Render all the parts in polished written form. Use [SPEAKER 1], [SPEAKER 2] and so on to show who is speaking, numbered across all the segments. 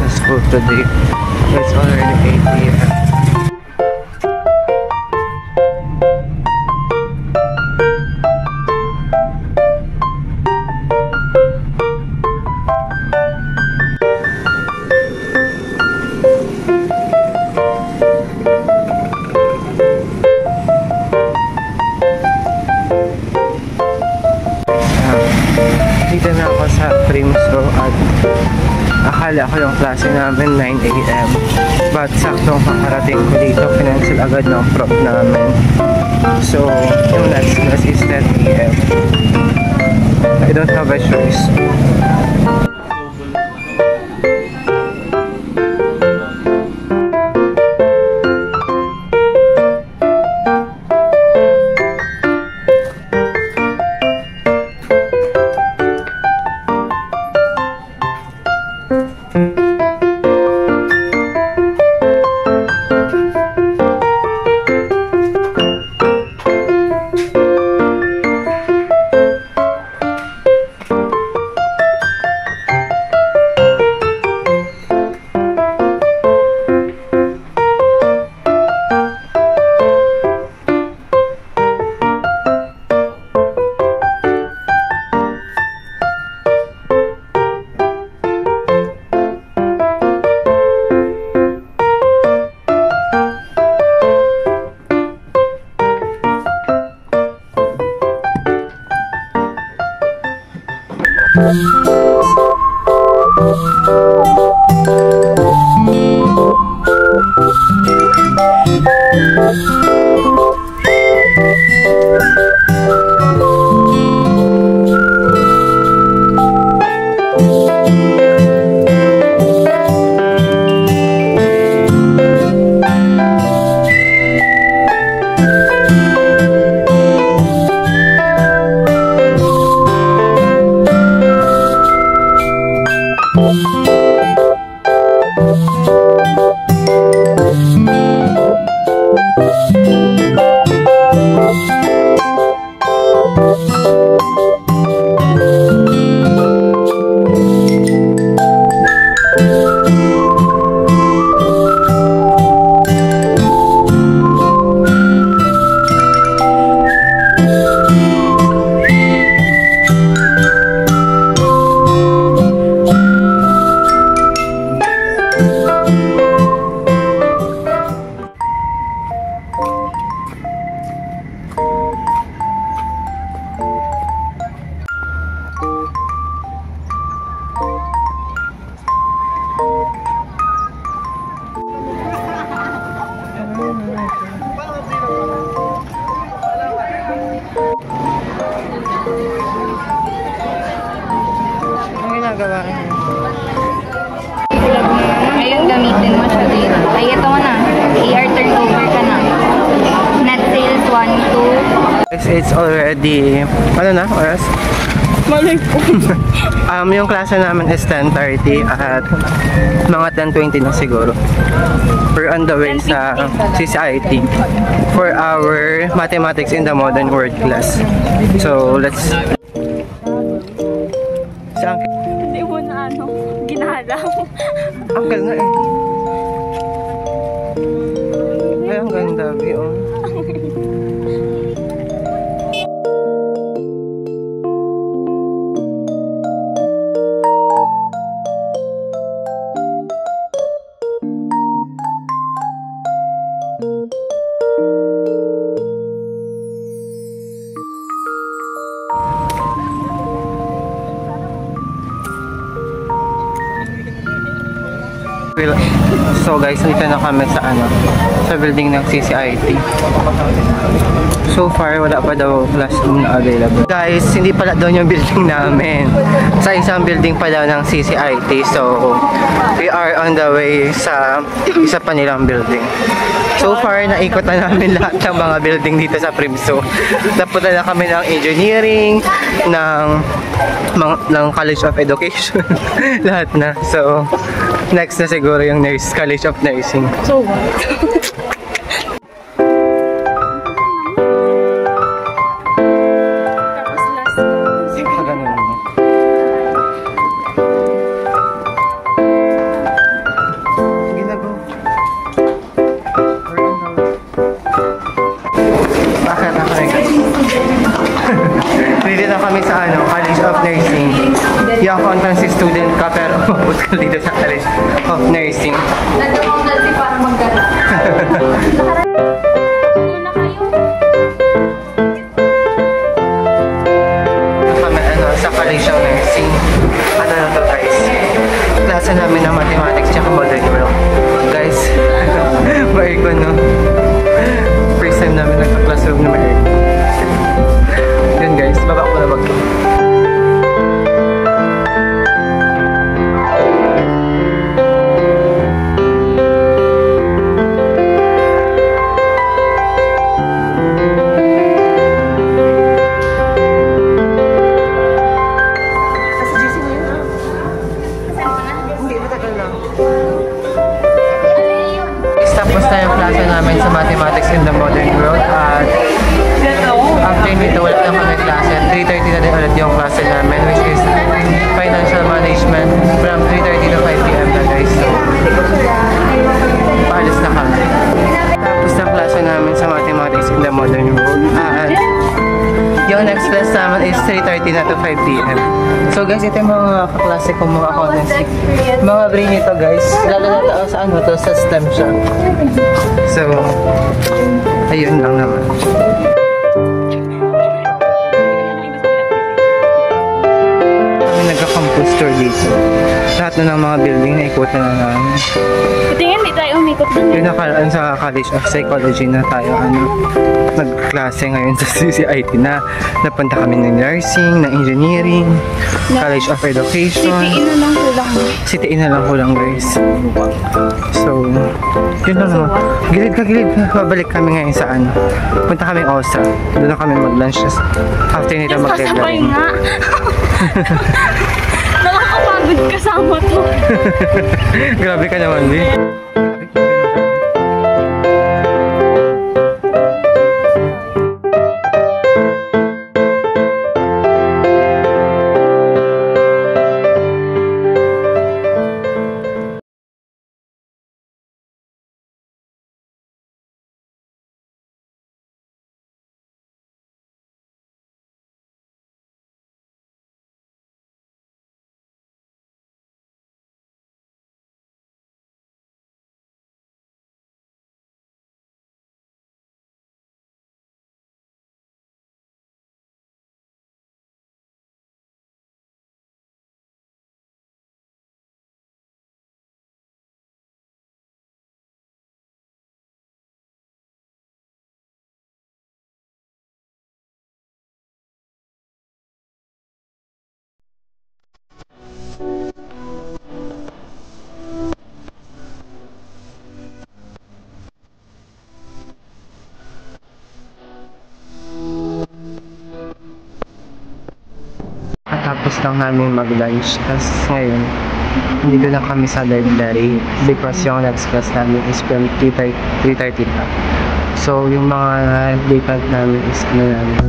[SPEAKER 1] sa school today. It's already 8 p.m. Dito na ako sa Primso at akala ko yung klase namin 9 a.m. But saktong kakarating ko dito, kinancel agad ng prof namin. So, yung next class is 10 a.m. I don't have a choice.
[SPEAKER 2] Ang ginagawa ko.
[SPEAKER 3] Ayun, gamitin mo siya dito. Ay, ito mo na. ER turnover ka na. Net sales 1, 2.
[SPEAKER 1] It's already, ano na, oras?
[SPEAKER 2] Malay po.
[SPEAKER 1] Yung klase namin is 10:30 at mga 10:20 na siguro. We're on the way sa CCIT for our mathematics in the modern world class. So, let's... Saan?
[SPEAKER 2] Hindi mo na ginalaw.
[SPEAKER 1] Anggal na eh. Ay, ang ganda, oh. So guys, dito na kami sa building ng CCIT. So far, wala pa daw classroom na available. Guys, hindi pala daw yung building namin. Sa isang building pa daw ng CCIT. So, we are on the way sa isa pa nilang building. So far, naikot na namin lahat ng mga building dito sa Primso. Napunta na kami ng engineering, ng College of Education. Lahat na. So, next na siguro yung College of Nursing.
[SPEAKER 2] So what?
[SPEAKER 1] Nag-aabot ka dito sa college of nursing.
[SPEAKER 3] Nagkakamdal si parang maggala. Una kayo.
[SPEAKER 1] Kami sa college of nursing. Ano na to guys? Klase namin ng mathematics tsaka modern world. Guys, ma-aircon no? First time namin nagka-classroom na ma-aircon. Yun guys, baba ko na mag- Tapos na yung klase namin sa mathematics in the modern world at after nito wala na kami klase at 3:30 na din ulit yung klase namin which is financial management from 3:30 to 5 p.m. na guys. So, paalis na kami. Tapos na klase namin sa mathematics in the modern world at yung next class naman is 3:30 na to 5 p.m. So guys, ito yung mga kaklase kong mga accountancy. Mga brain ito guys. Lalo na ito sa ano to, sa STEM siya. So, ayun lang naman. Kami nagka-campus tour dito. Lahat na ng mga building na ikutan na namin.
[SPEAKER 2] Tingin, di tayo umikot dun.
[SPEAKER 1] Yung nakaraan sa College of Psychology na tayo nagklase ngayon sa CCIT na napunta kami ng nursing, ng engineering, College of Education.
[SPEAKER 2] Ina lang kulang mo.
[SPEAKER 1] City na lang kulang guys. So, yun lang naman. Gilid ka. Babalik kami ngayon sa ano. Punta kami OSA. Doon na kami mag-lunch. After nito
[SPEAKER 2] Kasabay
[SPEAKER 1] mag-deadline.
[SPEAKER 2] nga. Nakakapagod kasama to.
[SPEAKER 1] Grabe ka naman, Bi. Tapos lang namin mag-lunch. Tapos ngayon, nandito na kami sa library because yung next class namin is from 3:30 pa. So, yung mga vacant namin is ano namin.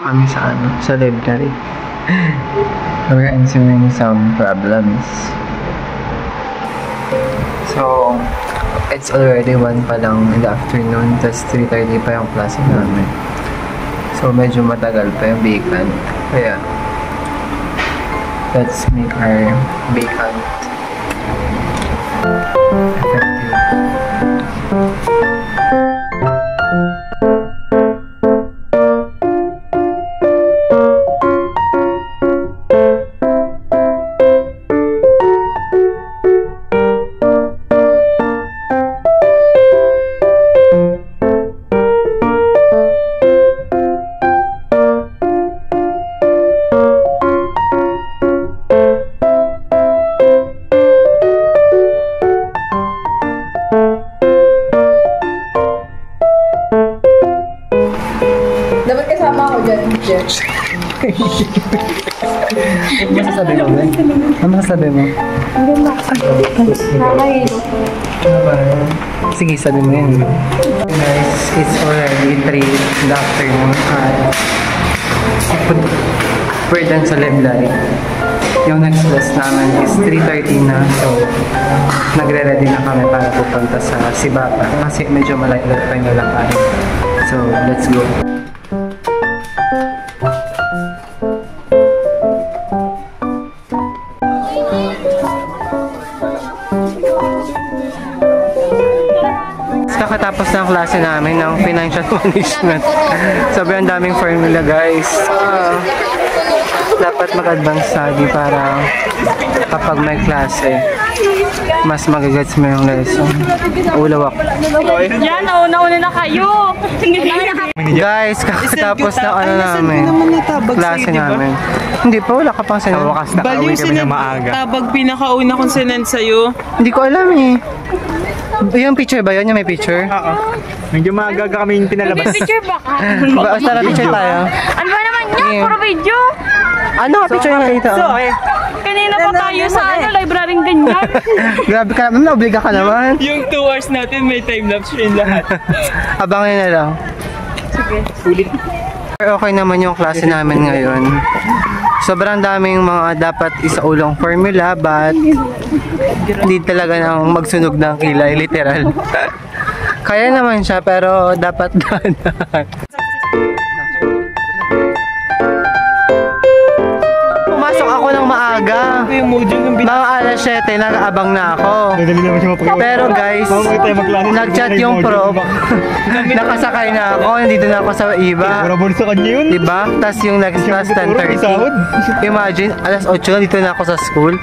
[SPEAKER 1] Kami sa library. We're answering some problems. So, it's already 1 pa lang in the afternoon, tas 3:30 pa yung klase namin. So, medyo matagal pa yung vacant. Kaya, let's make our vacant effective. Ano masasabi mo, Ben? Ano masasabi mo?
[SPEAKER 2] Nakakahilo.
[SPEAKER 1] Sige, sabi mo yun. Guys, it's already 3 in the afternoon at we're done sa Leblay. Yung next class namin is 3:30 na, so nagre-ready na kami para pupunta sa Sibata kasi medyo malayo pa yung lalakad. So, let's go. Kakatapos ng klase namin ng financial management. Sobrang daming formula, guys. Dapat mag-advance study para kapag may klase, mas magagets mo yung lesson. Ulawak.
[SPEAKER 2] Yan, nauna na kayo.
[SPEAKER 1] Guys, kakatapos ng ano namin, klase namin. Hindi pa, wala ka pang sayo.
[SPEAKER 4] Baliw sila tabag pinakauna kong sinend sa'yo.
[SPEAKER 1] Hindi ko alam eh. Yung picture ba yun? Yung may picture?
[SPEAKER 4] Oo. Medyo maaga kami yung pinalabas.
[SPEAKER 2] Picture ba ka?
[SPEAKER 1] Basta na picture tayo.
[SPEAKER 2] Ano ba naman yan? Puro video.
[SPEAKER 1] Ano? Picture yung nakita.
[SPEAKER 2] Kanina pa tayo sa library ganyan.
[SPEAKER 1] Grabe ka naman, naobliga ka naman.
[SPEAKER 4] Yung 2 hours natin may time-lapse rin lahat.
[SPEAKER 1] Abangan na lang.
[SPEAKER 2] Sige.
[SPEAKER 4] Ulit.
[SPEAKER 1] Okay naman yung klase namin ngayon. Sobrang daming mga dapat isaulong formula, but hindi talaga nang magsunog ng kilay, literal. Kaya naman siya, pero dapat dahan. Pumasok ako ng maaga. Mga alas 7, nag-aabang na ako. Pero guys, nag-chat yung prof. Nakasakay na ako, nandito na ako sa iba. Diba? Tapos yung next class, 10:30. Imagine, alas 8 na dito na ako sa school.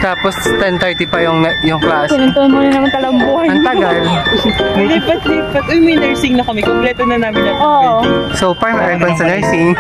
[SPEAKER 1] Tapos 10:30 pa yung class.
[SPEAKER 2] Pinuntuan mo na naman talang buhay.
[SPEAKER 1] Ang tagal.
[SPEAKER 4] Lipat-lipat. Uy, may nursing na kami. Kompleto na namin ang
[SPEAKER 2] Oo.
[SPEAKER 1] So far, may advance sa nursing.